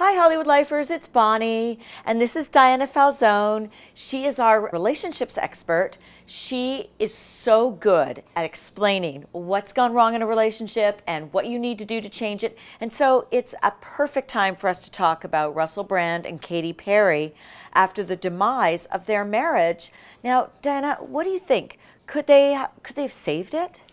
Hi, Hollywood Lifers, it's Bonnie, and this is Diana Falzone. She is our relationships expert. She is so good at explaining what's gone wrong in a relationship and what you need to do to change it. And so it's a perfect time for us to talk about Russell Brand and Katy Perry after the demise of their marriage. Now, Diana, what do you think? Could they have saved it?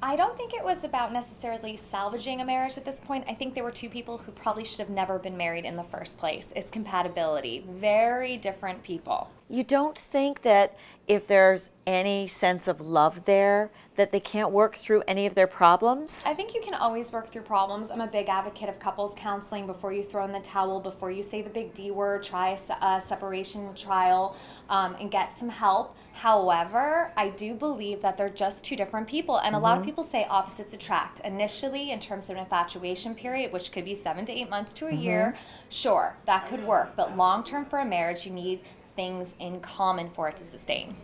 I don't think it was about necessarily salvaging a marriage at this point. I think there were two people who probably should have never been married in the first place. It's compatibility. Very different people. You don't think that if there's any sense of love there, that they can't work through any of their problems? I think you can always work through problems. I'm a big advocate of couples counseling before you throw in the towel, before you say the big D word, try a separation trial and get some help. However, I do believe that they're just two different people. And a lot of people say opposites attract. Initially, in terms of an infatuation period, which could be 7 to 8 months to a year, sure, that could work. But long term for a marriage, you need things in common for it to sustain.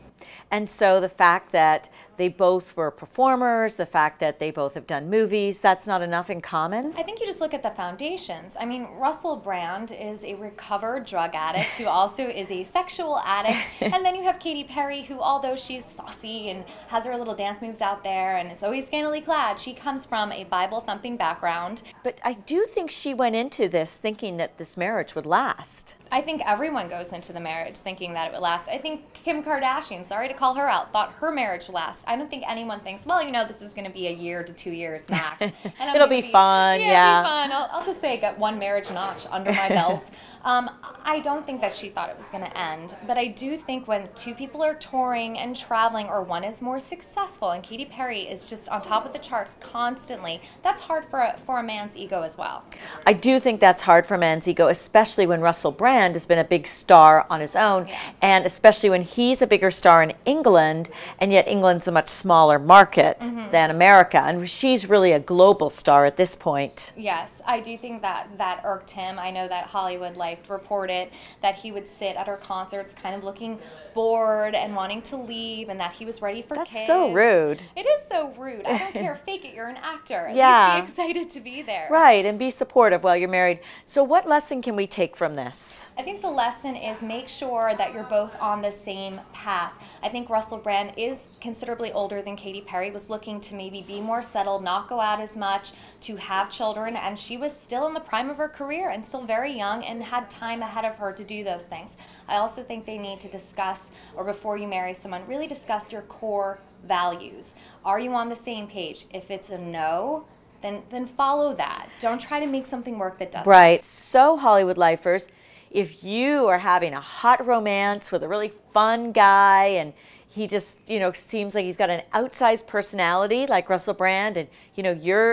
And so the fact that they both were performers, the fact that they both have done movies, that's not enough in common? I think you just look at the foundations. I mean, Russell Brand is a recovered drug addict who also is a sexual addict. And then you have Katy Perry, who, although she's saucy and has her little dance moves out there and is always scantily clad, she comes from a Bible-thumping background. But I do think she went into this thinking that this marriage would last. I think everyone goes into the marriage thinking that it would last. I think Kim Kardashian, sorry to call her out, thought her marriage would last. I don't think anyone thinks, well, you know, this is going to be a year to 2 years max. And It'll be fun, yeah. It'll be fun. I'll just say I got one marriage notch under my belt. I don't think that she thought it was going to end, but I do think when two people are touring and traveling, or one is more successful, and Katy Perry is just on top of the charts constantly, that's hard for a man's ego as well. I do think that's hard for a man's ego, especially when Russell Brand has been a big star on his own, and especially when he's a bigger star in England, and yet England's a much smaller market than America, and she's really a global star at this point. Yes, I do think that irked him. I know that Hollywood Life reported that he would sit at her concerts kind of looking bored and wanting to leave, and that he was ready for kids. That's so rude. It is so rude. I don't care. Fake it. You're an actor. At least be excited to be there. Right, and be supportive while you're married. So what lesson can we take from this? I think the lesson is make sure that you're both on the same path. I think Russell Brand is considerably older than Katy Perry, was looking to maybe be more settled, not go out as much, to have children, and she was still in the prime of her career and still very young and had time ahead of her to do those things. I also think they need to discuss, or before you marry someone, really discuss your core values. Are you on the same page? If it's a no, then follow that. Don't try to make something work that doesn't. Right. So Hollywood Lifers, if you are having a hot romance with a really fun guy and he just, seems like he's got an outsized personality like Russell Brand, and,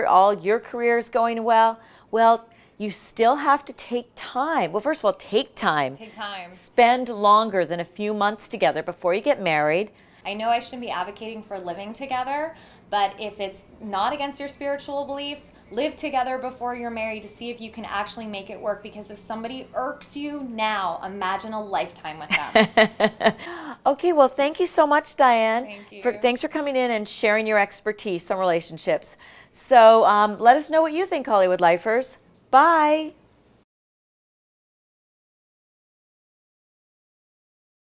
all your career is going well, you still have to take time. Well, first of all, take time. Take time. Spend longer than a few months together before you get married. I know I shouldn't be advocating for living together, but if it's not against your spiritual beliefs, live together before you're married to see if you can actually make it work. Because if somebody irks you now, imagine a lifetime with them. Okay, well, thank you so much, Diane. Thank you. Thanks for coming in and sharing your expertise on relationships. So let us know what you think, Hollywood Lifers. Bye.